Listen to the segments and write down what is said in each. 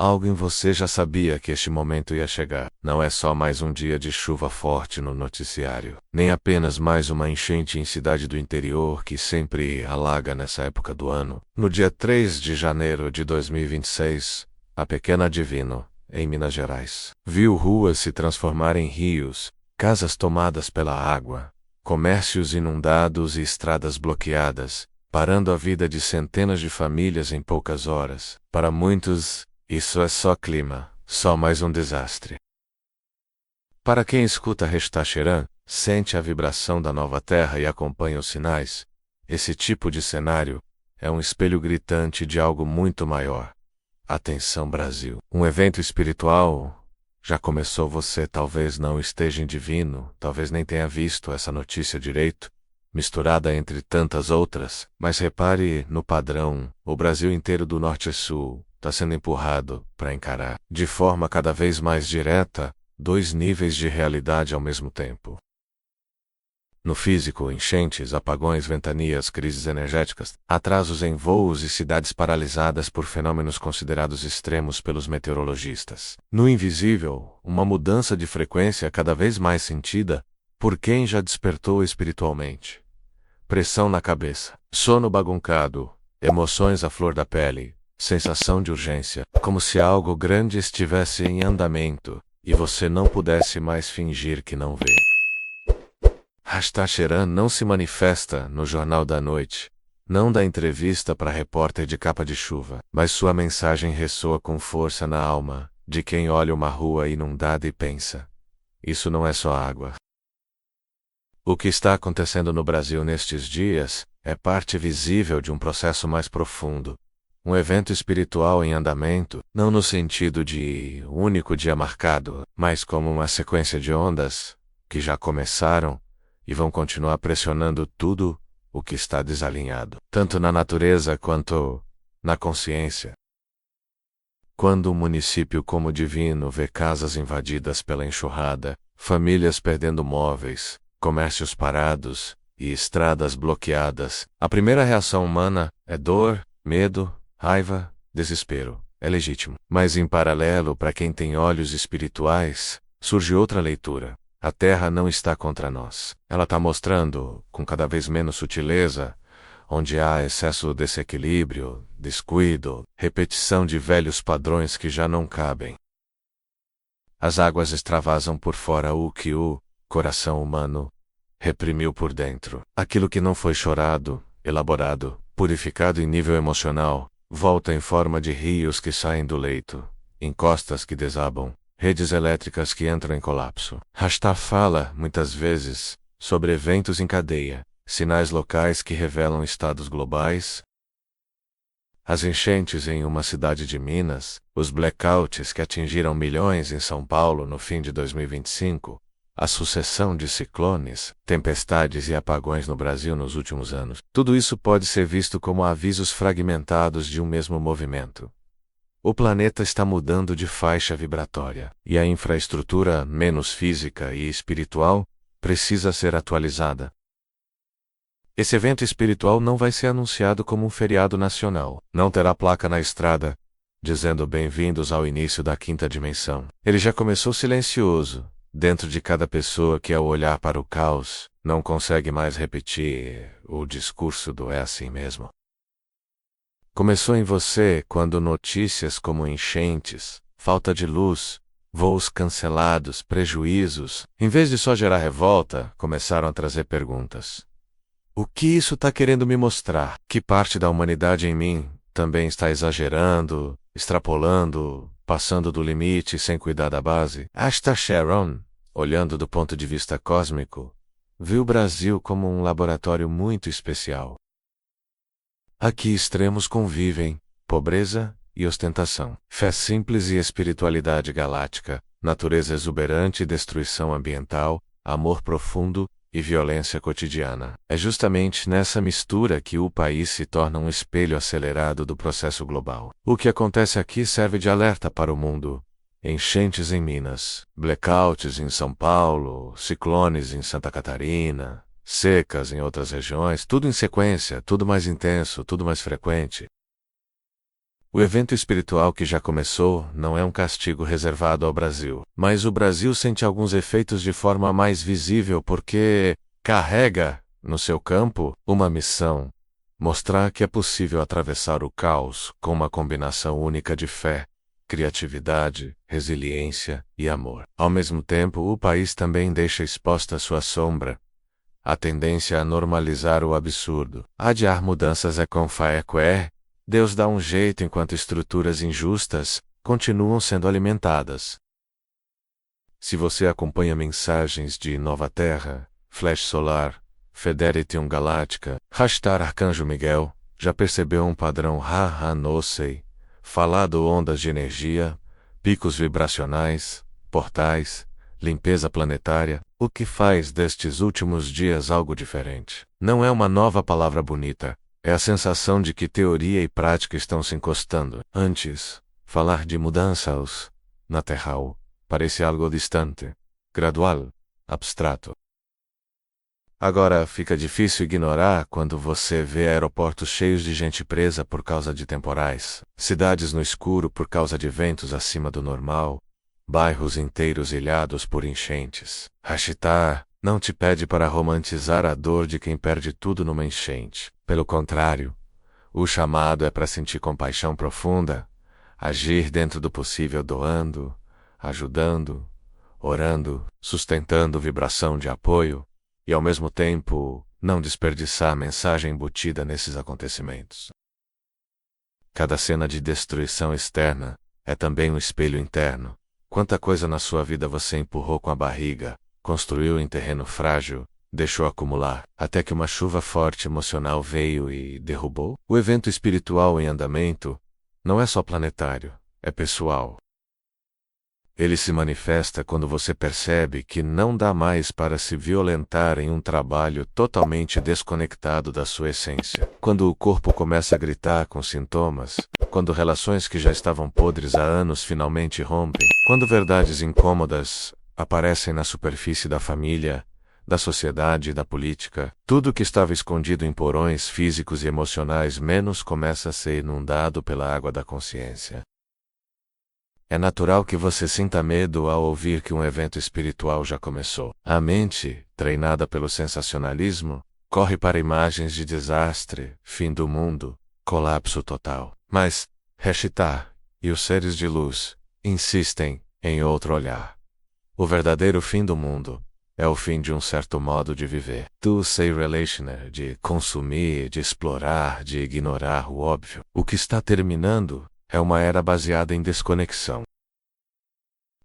Algo em você já sabia que este momento ia chegar. Não é só mais um dia de chuva forte no noticiário, nem apenas mais uma enchente em cidade do interior que sempre alaga nessa época do ano. No dia 3 de janeiro de 2026, a pequena Divino, em Minas Gerais, viu ruas se transformar em rios, casas tomadas pela água, comércios inundados e estradas bloqueadas, parando a vida de centenas de famílias em poucas horas. Para muitos, isso é só clima, só mais um desastre. Para quem escuta Restacheran, sente a vibração da nova terra e acompanha os sinais, esse tipo de cenário é um espelho gritante de algo muito maior. Atenção, Brasil. Um evento espiritual já começou. Você talvez não esteja em Divino, talvez nem tenha visto essa notícia direito, misturada entre tantas outras, mas repare no padrão. O Brasil inteiro do norte a sul está sendo empurrado para encarar, de forma cada vez mais direta, dois níveis de realidade ao mesmo tempo. No físico, enchentes, apagões, ventanias, crises energéticas, atrasos em voos e cidades paralisadas por fenômenos considerados extremos pelos meteorologistas. No invisível, uma mudança de frequência cada vez mais sentida por quem já despertou espiritualmente. Pressão na cabeça, sono baguncado, emoções à flor da pele, sensação de urgência, como se algo grande estivesse em andamento e você não pudesse mais fingir que não vê. Restacheran não se manifesta no Jornal da Noite, não dá entrevista para repórter de capa de chuva, mas sua mensagem ressoa com força na alma de quem olha uma rua inundada e pensa: isso não é só água. O que está acontecendo no Brasil nestes dias é parte visível de um processo mais profundo. Um evento espiritual em andamento, não no sentido de único dia marcado, mas como uma sequência de ondas que já começaram e vão continuar pressionando tudo o que está desalinhado, tanto na natureza quanto na consciência. Quando um município como Divino vê casas invadidas pela enxurrada, famílias perdendo móveis, comércios parados e estradas bloqueadas, a primeira reação humana é dor, medo, raiva, desespero. É legítimo. Mas em paralelo, para quem tem olhos espirituais, surge outra leitura. A Terra não está contra nós. Ela está mostrando, com cada vez menos sutileza, onde há excesso de desequilíbrio, descuido, repetição de velhos padrões que já não cabem. As águas extravasam por fora o que o coração humano reprimiu por dentro. Aquilo que não foi chorado, elaborado, purificado em nível emocional, volta em forma de rios que saem do leito, encostas que desabam, redes elétricas que entram em colapso. Rastaf fala, muitas vezes, sobre eventos em cadeia, sinais locais que revelam estados globais. As enchentes em uma cidade de Minas, os blackouts que atingiram milhões em São Paulo no fim de 2025, a sucessão de ciclones, tempestades e apagões no Brasil nos últimos anos, tudo isso pode ser visto como avisos fragmentados de um mesmo movimento. O planeta está mudando de faixa vibratória, e a infraestrutura, menos física e espiritual, precisa ser atualizada. Esse evento espiritual não vai ser anunciado como um feriado nacional, não terá placa na estrada, dizendo bem-vindos ao início da quinta dimensão. Ele já começou silencioso, dentro de cada pessoa que ao olhar para o caos, não consegue mais repetir o discurso do é assim mesmo. Começou em você quando notícias como enchentes, falta de luz, voos cancelados, prejuízos, em vez de só gerar revolta, começaram a trazer perguntas. O que isso está querendo me mostrar? Que parte da humanidade em mim também está exagerando, extrapolando, passando do limite sem cuidar da base? Restacheran, olhando do ponto de vista cósmico, viu o Brasil como um laboratório muito especial. Aqui extremos convivem, pobreza e ostentação, fé simples e espiritualidade galáctica, natureza exuberante e destruição ambiental, amor profundo e violência cotidiana. É justamente nessa mistura que o país se torna um espelho acelerado do processo global. O que acontece aqui serve de alerta para o mundo. Enchentes em Minas, blackouts em São Paulo, ciclones em Santa Catarina, secas em outras regiões, tudo em sequência, tudo mais intenso, tudo mais frequente. O evento espiritual que já começou não é um castigo reservado ao Brasil. Mas o Brasil sente alguns efeitos de forma mais visível porque carrega, no seu campo, uma missão: mostrar que é possível atravessar o caos com uma combinação única de fé, criatividade, resiliência e amor. Ao mesmo tempo, o país também deixa exposta sua sombra, a tendência a normalizar o absurdo. Adiar mudanças é com fé. Deus dá um jeito enquanto estruturas injustas continuam sendo alimentadas. Se você acompanha mensagens de Nova Terra, Flash Solar, Federatum Galáctica, Hashtag Arcanjo Miguel, já percebeu um padrão? Não sei. Falado ondas de energia, picos vibracionais, portais, limpeza planetária. O que faz destes últimos dias algo diferente? Não é uma nova palavra bonita. É a sensação de que teoria e prática estão se encostando. Antes, falar de mudanças na Terra parecia algo distante, gradual, abstrato. Agora fica difícil ignorar quando você vê aeroportos cheios de gente presa por causa de temporais, cidades no escuro por causa de ventos acima do normal, bairros inteiros ilhados por enchentes. Hashtag não te pede para romantizar a dor de quem perde tudo numa enchente. Pelo contrário, o chamado é para sentir compaixão profunda, agir dentro do possível doando, ajudando, orando, sustentando vibração de apoio e, ao mesmo tempo, não desperdiçar a mensagem embutida nesses acontecimentos. Cada cena de destruição externa é também um espelho interno. Quanta coisa na sua vida você empurrou com a barriga, construiu em terreno frágil, deixou acumular, até que uma chuva forte emocional veio e derrubou? O evento espiritual em andamento não é só planetário, é pessoal. Ele se manifesta quando você percebe que não dá mais para se violentar em um trabalho totalmente desconectado da sua essência. Quando o corpo começa a gritar com sintomas, quando relações que já estavam podres há anos finalmente rompem, quando verdades incômodas aparecem na superfície da família, da sociedade e da política, tudo que estava escondido em porões físicos e emocionais menos começa a ser inundado pela água da consciência. É natural que você sinta medo ao ouvir que um evento espiritual já começou. A mente, treinada pelo sensacionalismo, corre para imagens de desastre, fim do mundo, colapso total. Mas, hashtag e os seres de luz insistem em outro olhar. O verdadeiro fim do mundo é o fim de um certo modo de viver. Do say relationer, de consumir, de explorar, de ignorar o óbvio. O que está terminando é uma era baseada em desconexão.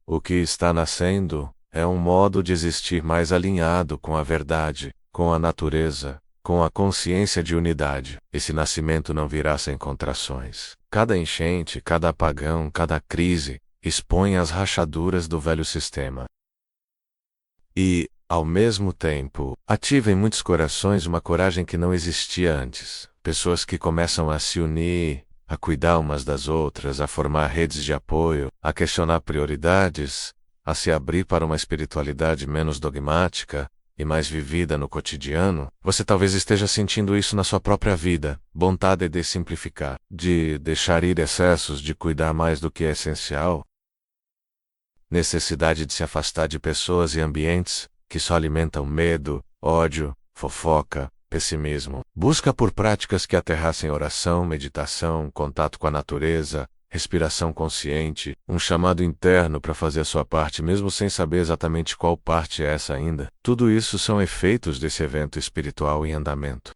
O que está nascendo é um modo de existir mais alinhado com a verdade, com a natureza, com a consciência de unidade. Esse nascimento não virá sem contrações. Cada enchente, cada apagão, cada crise expõe as rachaduras do velho sistema. E, ao mesmo tempo, ativa em muitos corações uma coragem que não existia antes. Pessoas que começam a se unir, a cuidar umas das outras, a formar redes de apoio, a questionar prioridades, a se abrir para uma espiritualidade menos dogmática e mais vivida no cotidiano. Você talvez esteja sentindo isso na sua própria vida. Vontade de simplificar, de deixar ir excessos, de cuidar mais do que é essencial. Necessidade de se afastar de pessoas e ambientes que só alimentam medo, ódio, fofoca, pessimismo. Busca por práticas que aterrassem oração, meditação, contato com a natureza, respiração consciente, um chamado interno para fazer a sua parte mesmo sem saber exatamente qual parte é essa ainda. Tudo isso são efeitos desse evento espiritual em andamento.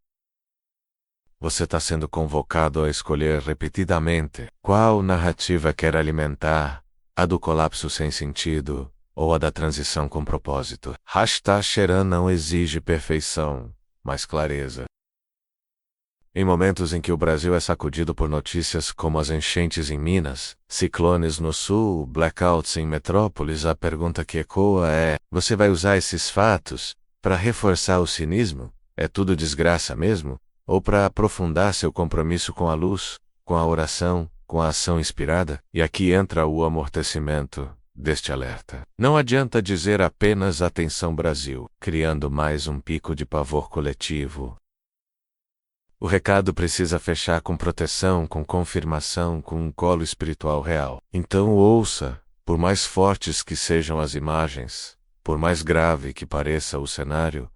Você está sendo convocado a escolher repetidamente qual narrativa quer alimentar, a do colapso sem sentido ou a da transição com propósito. Hashtag Sheran não exige perfeição, mas clareza. Em momentos em que o Brasil é sacudido por notícias como as enchentes em Minas, ciclones no sul, blackouts em metrópoles, a pergunta que ecoa é: você vai usar esses fatos para reforçar o cinismo? É tudo desgraça mesmo? Ou para aprofundar seu compromisso com a luz, com a oração, com a ação inspirada? E aqui entra o amortecimento deste alerta. Não adianta dizer apenas atenção Brasil, criando mais um pico de pavor coletivo. O recado precisa fechar com proteção, com confirmação, com um colo espiritual real. Então ouça, por mais fortes que sejam as imagens, por mais grave que pareça o cenário,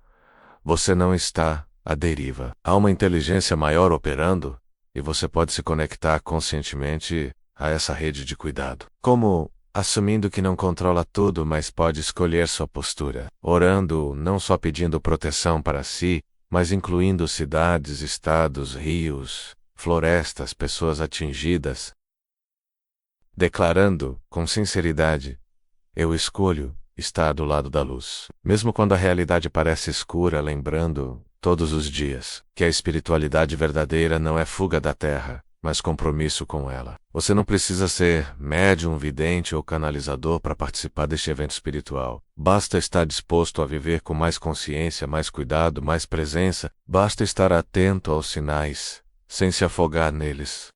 você não está à deriva. Há uma inteligência maior operando, e você pode se conectar conscientemente a essa rede de cuidado. Como assumindo que não controla tudo, mas pode escolher sua postura. Orando, não só pedindo proteção para si, mas incluindo cidades, estados, rios, florestas, pessoas atingidas. Declarando, com sinceridade, eu escolho estar do lado da luz. Mesmo quando a realidade parece escura, lembrando, todos os dias, que a espiritualidade verdadeira não é fuga da terra, mas compromisso com ela. Você não precisa ser médium, vidente ou canalizador para participar deste evento espiritual. Basta estar disposto a viver com mais consciência, mais cuidado, mais presença. Basta estar atento aos sinais, sem se afogar neles.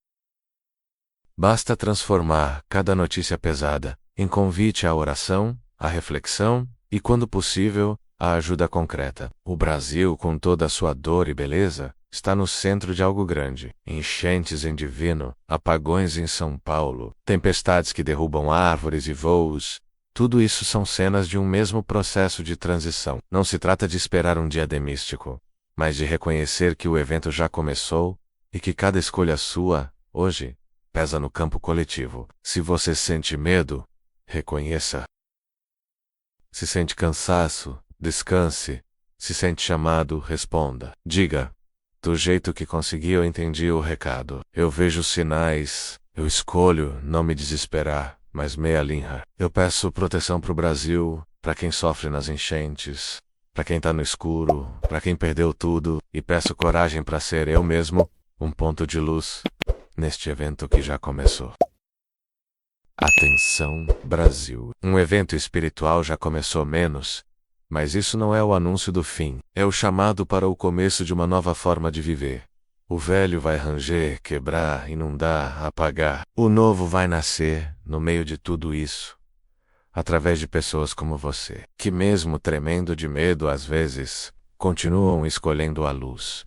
Basta transformar cada notícia pesada em convite à oração, à reflexão e, quando possível, à ajuda concreta. O Brasil, com toda a sua dor e beleza, está no centro de algo grande. Enchentes em Divino, apagões em São Paulo, tempestades que derrubam árvores e voos. Tudo isso são cenas de um mesmo processo de transição. Não se trata de esperar um dia demístico, mas de reconhecer que o evento já começou e que cada escolha sua, hoje, pesa no campo coletivo. Se você sente medo, reconheça. Se sente cansaço, descanse. Se sente chamado, responda. Diga: do jeito que consegui, eu entendi o recado. Eu vejo sinais. Eu escolho não me desesperar, mas me alinhar. Eu peço proteção para o Brasil, para quem sofre nas enchentes, para quem está no escuro, para quem perdeu tudo, e peço coragem para ser eu mesmo um ponto de luz neste evento que já começou. Atenção, Brasil. Um evento espiritual já começou menos, mas isso não é o anúncio do fim. É o chamado para o começo de uma nova forma de viver. O velho vai ranger, quebrar, inundar, apagar. O novo vai nascer no meio de tudo isso, através de pessoas como você, que mesmo tremendo de medo às vezes, continuam escolhendo a luz.